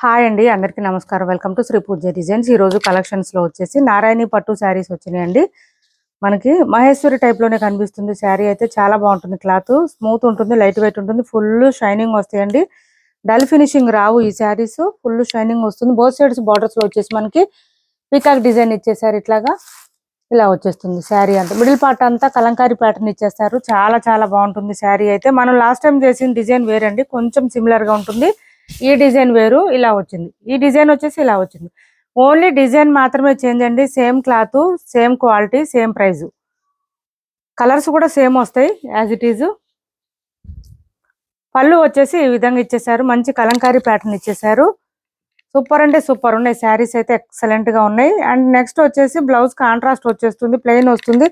Hi అండి, అందరికీ నమస్కారం. Welcome to Sri Pooja Designs. ఈరోజు కలెక్షన్స్లో వచ్చేసి నారాయణి పట్టు శారీస్ వచ్చినాయండి. మనకి మహేశ్వరి టైప్లోనే కనిపిస్తుంది. శారీ అయితే చాలా బాగుంటుంది. క్లాత్ స్మూత్ ఉంటుంది, లైట్ వెయిట్ ఉంటుంది, ఫుల్ షైనింగ్ వస్తాయండి. డల్ ఫినిషింగ్ రావు ఈ శారీస్, ఫుల్ షైనింగ్ వస్తుంది. బోత్ సైడ్స్ బార్డర్స్లో వచ్చేసి మనకి పీకాక్ డిజైన్ ఇచ్చేసారు. ఇట్లాగా ఇలా వచ్చేస్తుంది శారీ అంతా. మిడిల్ పార్ట్ అంతా కలంకారీ ప్యాటర్న్ ఇచ్చేస్తారు. చాలా చాలా బాగుంటుంది శారీ అయితే. మనం లాస్ట్ టైం చేసిన డిజైన్ వేరండి, కొంచెం సిమిలర్గా ఉంటుంది. ఈ డిజైన్ వేరు, ఇలా వచ్చింది. ఈ డిజైన్ వచ్చేసి ఇలా వచ్చింది. ఓన్లీ డిజైన్ మాత్రమే చేంజ్ అండి. Same cloth, same quality, same price. Colours కూడా సేమ్ వస్తాయి యాజ్ ఇట్ ఈజ్. పళ్ళు వచ్చేసి ఈ విధంగా ఇచ్చేసారు. మంచి కలంకారీ ప్యాటర్న్ ఇచ్చేసారు. సూపర్ అంటే సూపర్ ఉన్నాయి శారీస్ అయితే, ఎక్సలెంట్ గా ఉన్నాయి. అండ్ నెక్స్ట్ వచ్చేసి బ్లౌజ్ కాంట్రాస్ట్ వచ్చేస్తుంది, ప్లెయిన్ వస్తుంది.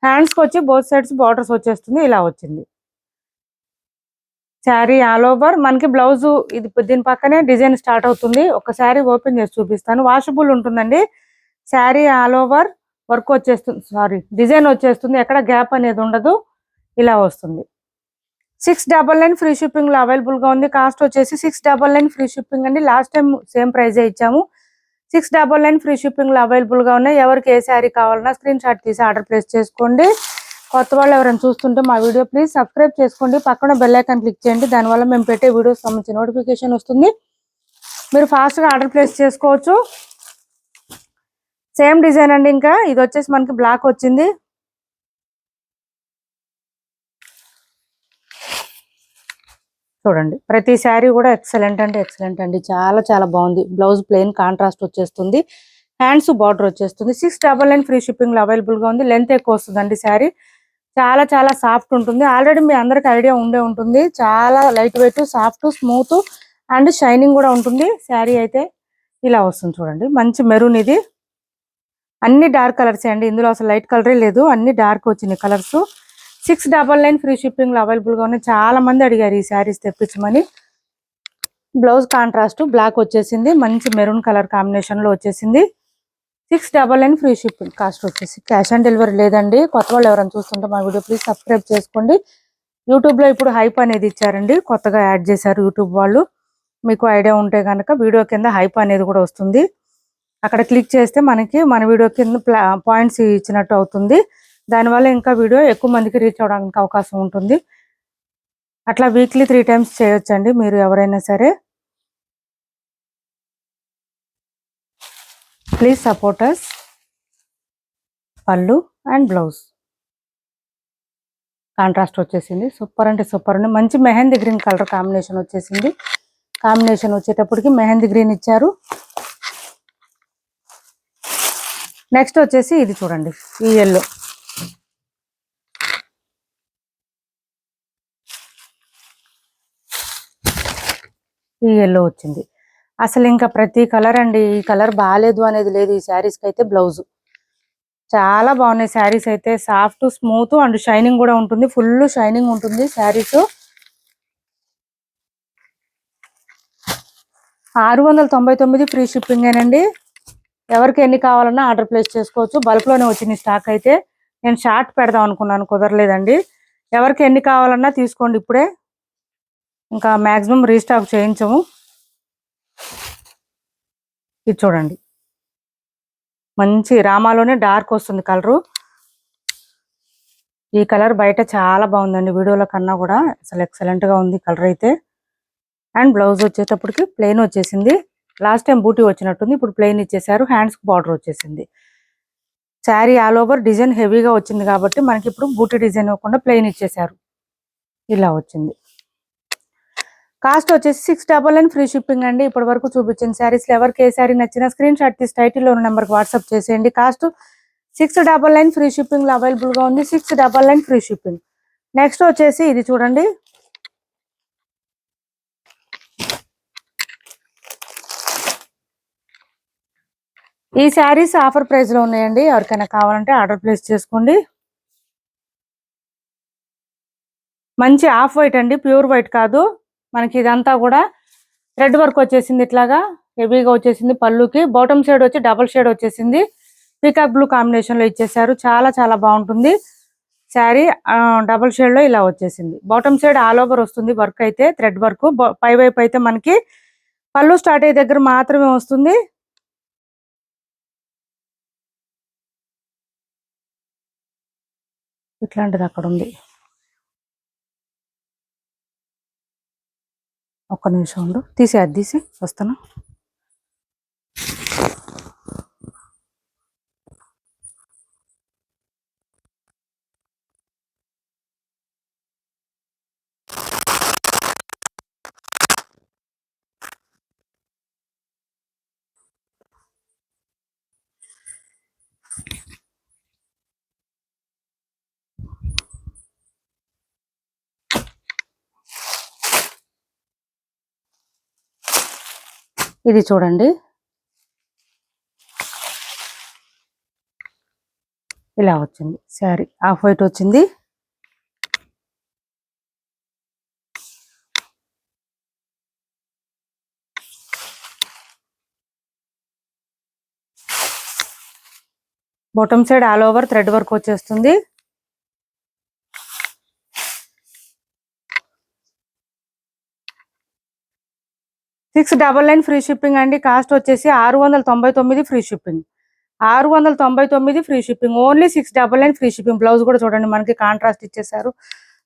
హ్యాండ్స్ కి వచ్చి బోత్ సైడ్స్ బార్డర్స్ వచ్చేస్తుంది. ఇలా వచ్చింది శారీ ఆల్ ఓవర్. మనకి బ్లౌజ్ ఇది దీని పక్కనే డిజైన్ స్టార్ట్ అవుతుంది. ఒక శారీ ఓపెన్ చేసి చూపిస్తాను. వాషబుల్ ఉంటుందండి. శారీ ఆల్ ఓవర్ వర్క్ వచ్చేస్తుంది, సారీ డిజైన్ వచ్చేస్తుంది. ఎక్కడ గ్యాప్ అనేది ఉండదు. ఇలా వస్తుంది. 699 ఫ్రీ షిప్పింగ్ లో అవైలబుల్ గా ఉంది. కాస్ట్ వచ్చేసి 699 ఫ్రీ షిప్పింగ్ అండి. లాస్ట్ టైం సేమ్ ప్రైజే ఇచ్చాము. 699 ఫ్రీ షిప్పింగ్ లో అవైలబుల్ గా ఉన్నాయి. ఎవరికి ఏ శారీ కావాలన్నా స్క్రీన్ షాట్ తీసి ఆర్డర్ ప్లేస్ చేసుకోండి. కొత్త వాళ్ళు ఎవరైనా చూస్తుంటే మా వీడియో ప్లీజ్ సబ్స్క్రైబ్ చేసుకోండి. పక్కన బెల్ ఐకాన్ క్లిక్ చేయండి. దానివల్ల మేము పెట్టే వీడియోస్ సంబంధించి నోటిఫికేషన్ వస్తుంది. మీరు ఫాస్ట్గా ఆర్డర్ ప్లేస్ చేసుకోవచ్చు. సేమ్ డిజైన్ అండి. ఇంకా ఇది వచ్చేసి మనకి బ్లాక్ వచ్చింది. చూడండి, ప్రతి శారీ కూడా ఎక్సలెంట్ అంటే ఎక్సలెంట్ అండి. చాలా చాలా బాగుంది. బ్లౌజ్ ప్లెయిన్ కాంట్రాస్ట్ వచ్చేస్తుంది. హ్యాండ్స్ బార్డర్ వచ్చేస్తుంది. 699 ఫ్రీ షిప్పింగ్ లో అవైలబుల్ గా ఉంది. లెంత్ ఎక్కువ వస్తుందండి శారీ. చాలా చాలా సాఫ్ట్ ఉంటుంది. ఆల్రెడీ మీ అందరికి ఐడియా ఉండే ఉంటుంది. చాలా light weight, soft, smooth and shining కూడా ఉంటుంది శారీ అయితే. ఇలా వస్తుంది చూడండి. మంచి మెరూన్ ఇది. అన్ని డార్క్ కలర్స్ అండి. ఇందులో అసలు లైట్ కలరే లేదు, అన్ని డార్క్ వచ్చినాయి కలర్స్. 699 ఫ్రీ షిప్పింగ్ లో అవైలబుల్ గా ఉన్నాయి. చాలా మంది అడిగారు ఈ శారీస్ తెప్పించమని. బ్లౌజ్ కాంట్రాస్ట్ బ్లాక్ వచ్చేసింది. మంచి మెరూన్ కలర్ కాంబినేషన్ లో వచ్చేసింది. 699 ఫ్రీ షిప్పింగ్. కాస్ట్ వచ్చేసి క్యాష్ ఆన్ డెలివరీ లేదండి. కొత్త వాళ్ళు ఎవరైనా చూస్తుంటే మా వీడియో ప్లీజ్ సబ్స్క్రైబ్ చేసుకోండి. యూట్యూబ్లో ఇప్పుడు హైప్ అనేది ఇచ్చారండి, కొత్తగా యాడ్ చేశారు యూట్యూబ్ వాళ్ళు. మీకు ఐడియా ఉంటే కనుక వీడియో కింద హైప్ అనేది కూడా వస్తుంది. అక్కడ క్లిక్ చేస్తే మనకి మన వీడియో కింద పాయింట్స్ ఇచ్చినట్టు అవుతుంది. దానివల్ల ఇంకా వీడియో ఎక్కువ మందికి రీచ్ అవడానికి అవకాశం ఉంటుంది. అట్లా వీక్లీ 3 times చేయొచ్చండి మీరు ఎవరైనా సరే. Please support us. పళ్ళు అండ్ బ్లౌజ్ కాంట్రాస్ట్ వచ్చేసింది. సూపర్ అంటే సూపర్ ఉంది. మంచి మెహందీ గ్రీన్ కలర్ కాంబినేషన్ వచ్చేసింది. కాంబినేషన్ వచ్చేటప్పటికి మెహందీ గ్రీన్ ఇచ్చారు. నెక్స్ట్ వచ్చేసి ఇది చూడండి, ఈ ఎల్లో. ఈ ఎల్లో వచ్చింది. అసలు ఇంకా ప్రతి కలర్ అండి. ఈ కలర్ బాగాలేదు అనేది లేదు. ఈ శారీస్కి అయితే బ్లౌజ్ చాలా బాగున్నాయి. శారీస్ అయితే సాఫ్ట్, స్మూత్ అండ్ షైనింగ్ కూడా ఉంటుంది. ఫుల్ షైనింగ్ ఉంటుంది శారీస్. 699 ఫ్రీ షిప్పింగ్ ఏనండి. ఎవరికి ఎన్ని కావాలన్నా ఆర్డర్ ప్లేస్ చేసుకోవచ్చు. బల్క్లోనే వచ్చింది స్టాక్ అయితే. నేను షార్ట్ పెడదాం అనుకున్నాను, కుదరలేదండి. ఎవరికి ఎన్ని కావాలన్నా తీసుకోండి ఇప్పుడే. ఇంకా మ్యాక్సిమం రీస్టాక్ చేయించము. ఇది చూడండి, మంచి రామాలోనే డార్క్ వస్తుంది కలరు. ఈ కలర్ బయట చాలా బాగుందండి, వీడియోలో కన్నా కూడా అసలు ఎక్సలెంట్ గా ఉంది కలర్ అయితే. అండ్ బ్లౌజ్ వచ్చేటప్పటికి ప్లెయిన్ వచ్చేసింది. లాస్ట్ టైం బూటీ వచ్చినట్టుంది, ఇప్పుడు ప్లెయిన్ ఇచ్చేసారు. హ్యాండ్స్ బార్డర్ వచ్చేసింది. శారీ ఆల్ ఓవర్ డిజైన్ హెవీగా వచ్చింది కాబట్టి మనకి ఇప్పుడు బూటీ డిజైన్ ఇవ్వకుండా ప్లెయిన్ ఇచ్చేసారు. ఇలా వచ్చింది. కాస్ట్ వచ్చేసి 699 ఫ్రీ షిప్పింగ్ అండి. ఇప్పటి వరకు చూపించిన శారీస్ ఎవరికి ఏ శారీ నచ్చినా స్క్రీన్ షాట్ తీసి టైటిల్లో ఉన్న నెంబర్కి వాట్సాప్ చేసేయండి. కాస్ట్ 699 ఫ్రీ షిప్పింగ్ లో అవైలబుల్ గా ఉంది. 699 ఫ్రీ షిప్పింగ్. నెక్స్ట్ వచ్చేసి ఇది చూడండి, ఈ శారీస్ ఆఫర్ ప్రైస్ లో ఉన్నాయండి. ఎవరికైనా కావాలంటే ఆర్డర్ ప్లేస్ చేసుకోండి. మంచి ఆఫ్ వైట్ అండి, ప్యూర్ వైట్ కాదు. మనకి ఇదంతా కూడా థ్రెడ్ వర్క్ వచ్చేసింది. ఇట్లాగా హెవీగా వచ్చేసింది. పళ్ళుకి బాటమ్ షేడ్ వచ్చి డబుల్ షేడ్ వచ్చేసింది. పీకాక్ బ్లూ కాంబినేషన్ లో ఇచ్చేసారు. చాలా చాలా బాగుంటుంది. శారీ డబుల్ షేడ్ లో ఇలా వచ్చేసింది. బాటమ్ సైడ్ ఆల్ ఓవర్ వస్తుంది వర్క్ అయితే, థ్రెడ్ వర్క్. పై వైపు అయితే మనకి పళ్ళు స్టార్ట్ అయ్యే దగ్గర మాత్రమే వస్తుంది. ఇట్లాంటిది అక్కడ ఉంది. ఒక్క నిమిషం ఉండు, అది తీసి వస్తాను. ఇది చూడండి, ఇలా వచ్చింది శారీ. ఆఫ్ వైట్ వచ్చింది. Bottom side all over thread work వచ్చేస్తుంది. $699 ఫ్రీ షిప్పింగ్ అండి. కాస్ట్ వచ్చేసి 699 free shipping. 699 free shipping. Only 699 free shipping. Blouse కూడా చూడండి మనకి కాంట్రాస్ట్ ఇచ్చేసారు.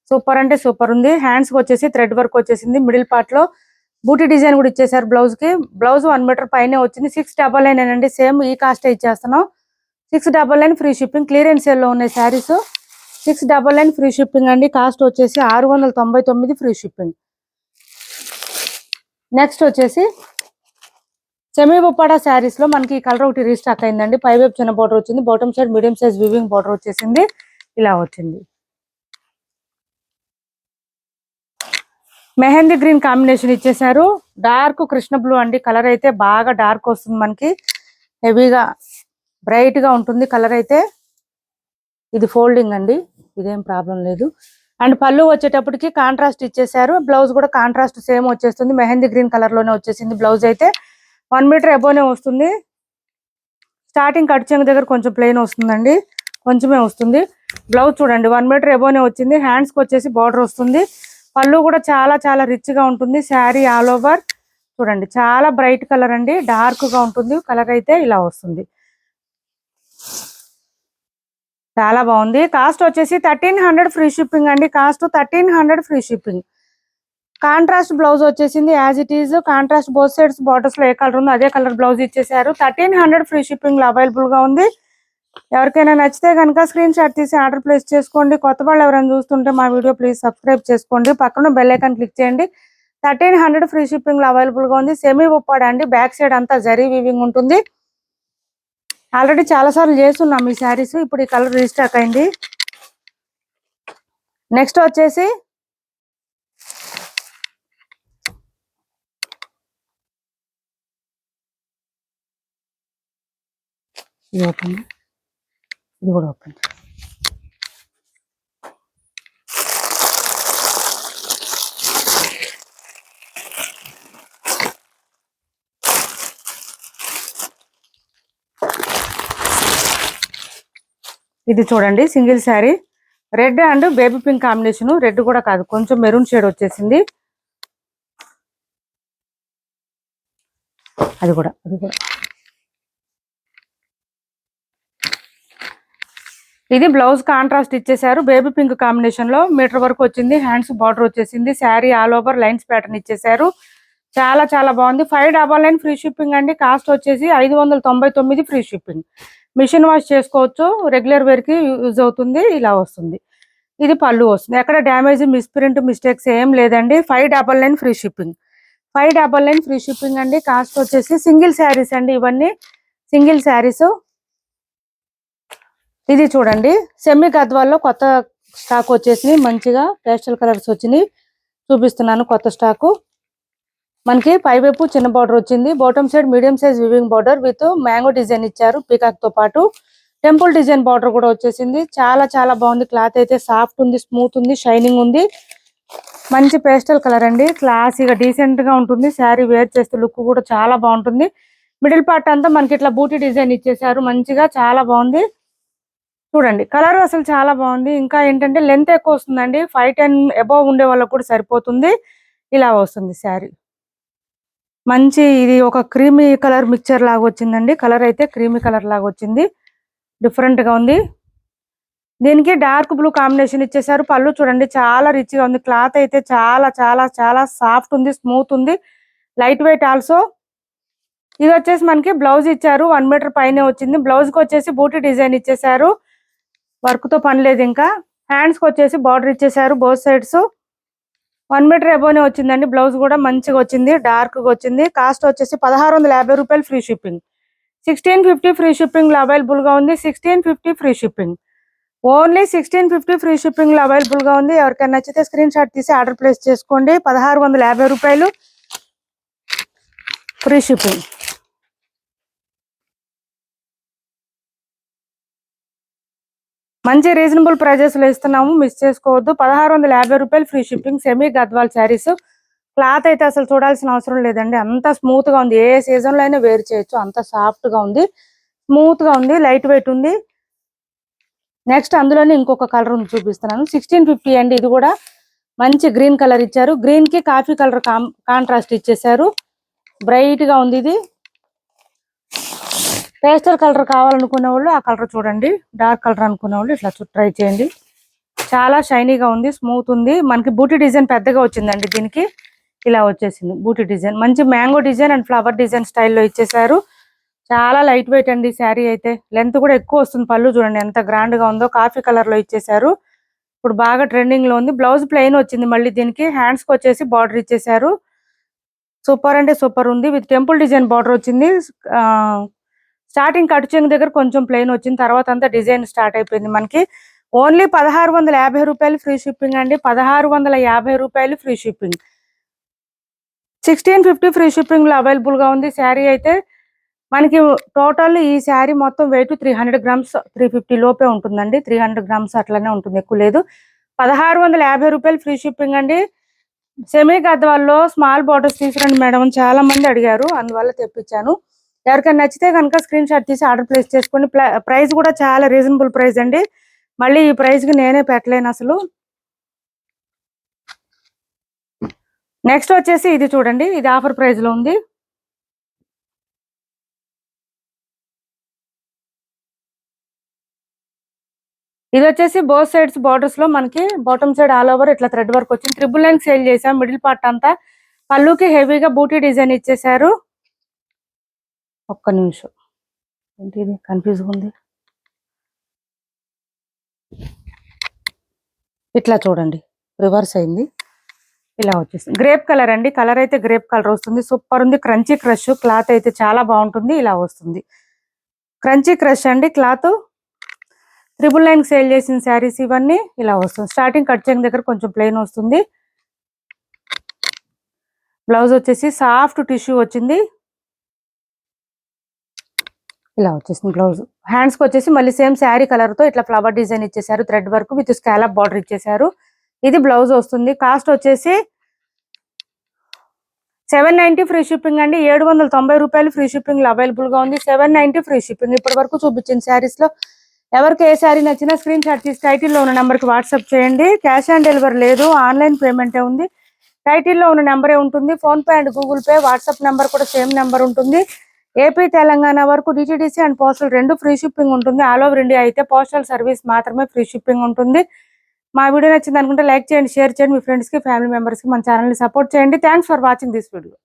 సూపర్ అంటే సూపర్ ఉంది. హ్యాండ్స్ కి వచ్చేసి థ్రెడ్ వర్క్ వచ్చేసింది. మిడిల్ పార్ట్ లో బూటీ డిజైన్ కూడా ఇచ్చేసారు బ్లౌజ్ కి. బ్లౌజ్ 1 మీటర్ పైనే వచ్చింది. 699 అండి. సేమ్ ఈ కాస్ట్ ఇచ్చేస్తున్నాం. 699 ఫ్రీ షిప్పింగ్. క్లియరెన్స్ సేల్ లో ఉన్నాయి శారీస్. 699 ఫ్రీ షిప్పింగ్ అండి. కాస్ట్ వచ్చేసి 699 ఫ్రీ షిప్పింగ్. నెక్స్ట్ వచ్చేసి సెమీ ఉప్పాడా శారీస్ లో మనకి ఈ కలర్ ఒకటి రీస్టాక్ అయిందండి. పై వైపు చిన్న బార్డర్ వచ్చింది. Bottom side medium size weaving border వచ్చేసింది. ఇలా వచ్చింది. మెహందీ గ్రీన్ కాంబినేషన్ ఇచ్చేసారు. డార్క్ కృష్ణ బ్లూ అండి. కలర్ అయితే బాగా డార్క్ వస్తుంది మనకి. హెవీగా బ్రైట్ గా ఉంటుంది కలర్ అయితే. ఇది ఫోల్డింగ్ అండి, ఇదేం ప్రాబ్లం లేదు. అండ్ పళ్ళు వచ్చేటప్పటికి కాంట్రాస్ట్ ఇచ్చేసారు. బ్లౌజ్ కూడా కాంట్రాస్ట్ సేమ్ వచ్చేస్తుంది. మెహందీ గ్రీన్ కలర్ లోనే వచ్చేసింది. బ్లౌజ్ అయితే 1 మీటర్ అబోనే వస్తుంది. స్టార్టింగ్ కట్ చెంగు దగ్గర కొంచెం ప్లెయిన్ వస్తుందండి, కొంచెమే వస్తుంది. బ్లౌజ్ చూడండి 1 మీటర్ అబోనే వచ్చింది. హ్యాండ్స్ కి వచ్చేసి బార్డర్ వస్తుంది. పళ్ళు కూడా చాలా చాలా రిచ్ గా ఉంటుంది. శారీ ఆల్ ఓవర్ చూడండి చాలా బ్రైట్ కలర్ అండి. డార్క్ గా ఉంటుంది కలర్ అయితే. ఇలా వస్తుంది, చాలా బాగుంది. కాస్ట్ వచ్చేసి 1300 ఫ్రీ షిప్పింగ్ అండి. Cost 1300 free shipping. Contrast blouse వచ్చేసింది as it is. Contrast both sides borders లో ఏ కలర్ ఉందో అదే కలర్ బ్లౌజ్ ఇచ్చేసారు. 1300 ఫ్రీ షిప్పింగ్ లో అవైలబుల్ గా ఉంది. ఎవరికైనా నచ్చితే కనుక స్క్రీన్ షాట్ తీసి ఆర్డర్ ప్లేస్ చేసుకోండి. కొత్త వాళ్ళు ఎవరైనా చూస్తుంటే మా వీడియో ప్లీజ్ సబ్స్క్రైబ్ చేసుకోండి. పక్కన బెల్ ఐకాన్ క్లిక్ చేయండి. 1300 ఫ్రీ షిప్పింగ్ లో అవైలబుల్ గా ఉంది. సెమీ ఉప్పాడ అండి. బ్యాక్ సైడ్ అంతా జరీ వీవింగ్ ఉంటుంది. ఆల్రెడీ చాలా సార్లు చేస్తున్నాం ఈ శారీస్. ఇప్పుడు ఈ కలర్ రీస్టాక్ అయింది. నెక్స్ట్ వచ్చేసి ఇది ఓపెన్, ఇది కూడా ఓపెన్. ఇది చూడండి single sari. Red and baby pink combination. Red కూడా కాదు, కొంచెం మెరూన్ షేడ్ వచ్చేసింది. అది కూడా ఇది బ్లౌజ్ కాంట్రాస్ట్ ఇచ్చేసారు. బేబీ పింక్ కాంబినేషన్ లో మీటర్ వరకు వచ్చింది. హ్యాండ్స్ బార్డర్ వచ్చేసింది. Sari all over lines pattern ఇచ్చేసారు. చాలా చాలా బాగుంది. 599 ఫ్రీ షిప్పింగ్ అండి. కాస్ట్ వచ్చేసి 599 ఫ్రీ షిప్పింగ్. మిషన్ వాష్ చేసుకోవచ్చు, రెగ్యులర్ వేర్ కి యూజ్ అవుతుంది. ఇలా వస్తుంది. ఇది పళ్ళు వస్తుంది. ఎక్కడ డ్యామేజ్ మిస్ప్రింట్ మిస్టేక్స్ ఏం లేదండి. 599 ఫ్రీ షిప్పింగ్. 599 ఫ్రీ షిప్పింగ్ అండి. కాస్ట్ వచ్చేసి సింగిల్ శారీస్ అండి. ఇవన్నీ సింగిల్ శారీస్. ఇది చూడండి సెమీ గద్వాల్లో కొత్త స్టాక్ వచ్చేసి మంచిగా పేస్టల్ కలర్స్ వచ్చినాయి. చూపిస్తున్నాను కొత్త స్టాకు. మనకి పై వైపు చిన్న బార్డర్ వచ్చింది. Bottom side medium size weaving border with mango design ఇచ్చారు. పీకాక్ తో పాటు టెంపుల్ డిజైన్ బార్డర్ కూడా వచ్చేసింది. చాలా చాలా బాగుంది. క్లాత్ అయితే సాఫ్ట్ ఉంది, స్మూత్ ఉంది, షైనింగ్ ఉంది. మంచి పేస్టల్ కలర్ అండి. క్లాసీగా డీసెంట్ గా ఉంటుంది. శారీ వేర్ చేస్తే లుక్ కూడా చాలా బాగుంటుంది. మిడిల్ పార్ట్ అంతా మనకి ఇట్లా బూటీ డిజైన్ ఇచ్చేసారు మంచిగా, చాలా బాగుంది. చూడండి కలర్ అసలు చాలా బాగుంది. ఇంకా ఏంటంటే లెంత్ ఎక్కువ వస్తుందండి. 5'10" అబోవ్ ఉండే వాళ్ళకి కూడా సరిపోతుంది. ఇలా వస్తుంది శారీ. మంచి ఇది ఒక క్రీమీ కలర్ మిక్చర్ లాగా వచ్చిందండి. కలర్ అయితే క్రీమీ కలర్ లాగా వచ్చింది. డిఫరెంట్ గా ఉంది. దీనికి డార్క్ బ్లూ కాంబినేషన్ ఇచ్చేసారు. పళ్ళు చూడండి చాలా రిచ్ గా ఉంది. క్లాత్ అయితే చాలా చాలా చాలా సాఫ్ట్ ఉంది, స్మూత్ ఉంది, లైట్ వెయిట్ ఆల్సో. ఇది వచ్చేసి మనకి బ్లౌజ్ ఇచ్చారు. 1 మీటర్ పైనే వచ్చింది. బ్లౌజ్ కి వచ్చేసి బూటీ డిజైన్ ఇచ్చేసారు. వర్క్ తో పని లేదు. ఇంకా హ్యాండ్స్ కి వచ్చేసి బార్డర్ ఇచ్చేసారు బోత్ సైడ్స్. 1 మీటర్ అబోనే వచ్చిందండి. బ్లౌజ్ కూడా మంచిగా వచ్చింది, డార్క్ గా వచ్చింది. కాస్ట్ వచ్చేసి 1650 రూపాయలు ఫ్రీ షిప్పింగ్. 1650 ఫ్రీ షిప్పింగ్ లో అవైలబుల్ గా ఉంది. 1650 free shipping, only 1650 free shipping లో అవైలబుల్ గా ఉంది. ఎవరికైనా నచ్చితే స్క్రీన్ షాట్ తీసి ఆర్డర్ ప్లేస్ చేసుకోండి. 1650 రూపాయలు ఫ్రీ షిప్పింగ్. మంచి రీజనబుల్ ప్రైజెస్ లో ఇస్తున్నాము, మిస్ చేసుకోవద్దు. 1650 రూపాయలు free shipping. Semi Gadwal saris. Cloth అయితే అసలు చూడాల్సిన అవసరం లేదండి. అంత స్మూత్ గా ఉంది. ఏ సీజన్ లో అయినా వేర్ చేయొచ్చు. అంత సాఫ్ట్ గా ఉంది, స్మూత్ గా ఉంది, లైట్ వెయిట్ ఉంది. నెక్స్ట్ అందులోనే ఇంకొక కలర్ ఉంది, చూపిస్తున్నాను. 1650 అండి. ఇది కూడా మంచి గ్రీన్ కలర్ ఇచ్చారు. గ్రీన్ కి కాఫీ కలర్ కాంట్రాస్ట్ ఇచ్చేసారు. బ్రైట్ గా ఉంది. ఇది పేస్టల్ కలర్ కావాలనుకునే వాళ్ళు ఆ కలర్ చూడండి. డార్క్ కలర్ అనుకునే వాళ్ళు ఇట్లా ట్రై చేయండి. చాలా షైనీగా ఉంది, స్మూత్ ఉంది. మనకి బూటీ డిజైన్ పెద్దగా వచ్చిందండి. దీనికి ఇలా వచ్చేసింది బూటీ డిజైన్. మంచి mango design and flower design స్టైల్లో ఇచ్చేసారు. చాలా లైట్ వెయిట్ అండి శారీ అయితే. లెంత్ కూడా ఎక్కువ వస్తుంది. పళ్ళు చూడండి ఎంత గ్రాండ్ గా ఉందో. కాఫీ కలర్ లో ఇచ్చేసారు. ఇప్పుడు బాగా ట్రెండింగ్ లో ఉంది. బ్లౌజ్ ప్లెయిన్ వచ్చింది. మళ్ళీ దీనికి హ్యాండ్స్ కి వచ్చేసి బార్డర్ ఇచ్చేసారు. సూపర్ అంటే సూపర్ ఉంది. విత్ టెంపుల్ డిజైన్ బార్డర్ వచ్చింది. స్టార్టింగ్ కట్ చెంగు దగ్గర కొంచెం ప్లెయిన్ వచ్చింది. తర్వాత అంతా డిజైన్ స్టార్ట్ అయిపోయింది మనకి. ఓన్లీ 1650 రూపాయలు ఫ్రీ షిప్పింగ్ అండి. 1650 రూపాయలు ఫ్రీ షిప్పింగ్. 1650 ఫ్రీ షిప్పింగ్ లో అవైలబుల్ గా ఉంది శారీ అయితే. మనకి టోటల్ ఈ శారీ మొత్తం వెయిట్ 300 గ్రామ్స్, 350 లోపే ఉంటుందండి. 300 గ్రామ్స్ అట్లనే ఉంటుంది, ఎక్కువ లేదు. 1650 రూపాయలు ఫ్రీ షిప్పింగ్ అండి. సెమీ గద్వాల్లో స్మాల్ బార్డర్స్ తీసుకురండి మేడం చాలా మంది అడిగారు, అందువల్ల తెప్పించాను. ఎవరికైనా నచ్చితే కనుక స్క్రీన్ షాట్ తీసి ఆర్డర్ ప్లేస్ చేసుకోండి. ప్రైస్ కూడా చాలా రీజనబుల్ ప్రైస్ అండి. మళ్ళీ ఈ ప్రైస్ కి నేనే పెట్టలేను అసలు. నెక్స్ట్ వచ్చేసి ఇది చూడండి. ఇది ఆఫర్ ప్రైస్ లో ఉంది. ఇది వచ్చేసి బోత్ సైడ్స్ బార్డర్స్ లో మనకి బాటమ్ సైడ్ ఆల్ ఓవర్ ఇట్లా థ్రెడ్ వర్క్ వచ్చింది. 999 సేల్ చేసాం. మిడిల్ పార్ట్ అంతా పళ్ళుకి హెవీగా బూటీ డిజైన్ ఇచ్చేసారు. ఒక్క నిమిషం, ఏంటి ఇది కన్ఫ్యూజ్ ఉంది. ఇట్లా చూడండి, రివర్స్ అయింది. ఇలా వచ్చేసింది. గ్రేప్ కలర్ అండి. కలర్ అయితే గ్రేప్ కలర్ వస్తుంది. సూపర్ ఉంది. Crunchy crush. క్లాత్ అయితే చాలా బాగుంటుంది. ఇలా వస్తుంది. క్రంచీ క్రష్ అండి క్లాత్. 999 సేల్ చేసిన శారీస్ ఇవన్నీ. ఇలా వస్తుంది. స్టార్టింగ్ కట్ చెంగు దగ్గర కొంచెం ప్లెయిన్ వస్తుంది. బ్లౌజ్ వచ్చేసి సాఫ్ట్ టిష్యూ వచ్చింది. ఇలా వచ్చేసింది బ్లౌజ్. హ్యాండ్స్ కి వచ్చేసి మళ్ళీ సేమ్ శారీ కలర్ తో ఇట్లా ఫ్లవర్ డిజైన్ ఇచ్చేసారు. Thread work with scallop border ఇచ్చేసారు. ఇది బ్లౌజ్ వస్తుంది. కాస్ట్ వచ్చేసి 790 ఫ్రీ షిప్పింగ్ అండి. 790 రూపాయలు ఫ్రీ షిప్పింగ్ లో అవైలబుల్ గా ఉంది. 790 ఫ్రీ షిప్పింగ్. ఇప్పటి వరకు చూపించిన శారీస్ లో ఎవరికి ఏ శారీ నచ్చినా స్క్రీన్ షాట్ తీసి టైటిల్లో ఉన్న నెంబర్ కి వాట్సాప్ చేయండి. క్యాష్ ఆన్ డెలివరీ లేదు, ఆన్లైన్ పేమెంటే ఉంది. టైటిల్లో ఉన్న నెంబరే ఉంటుంది. Phone pay and Google pay, WhatsApp number కూడా సేమ్ నెంబర్ ఉంటుంది. ఏపీ తెలంగాణ వరకు DTDC and postal 2 free shipping ఉంటుంది. ఆల్ ఓవర్ ఇండియా అయితే పోస్టల్ సర్వీస్ మాత్రమే ఫ్రీ షిప్పింగ్ ఉంటుంది. మా వీడియో నచ్చింది అనుకుంటే లైక్ చేయండి, షేర్ చేయండి. మీ ఫ్రెండ్స్ కి, ఫ్యామిలీ మెంబర్స్ కి మన ఛానల్ ని సపోర్ట్ చేయండి. Thanks for watching this video.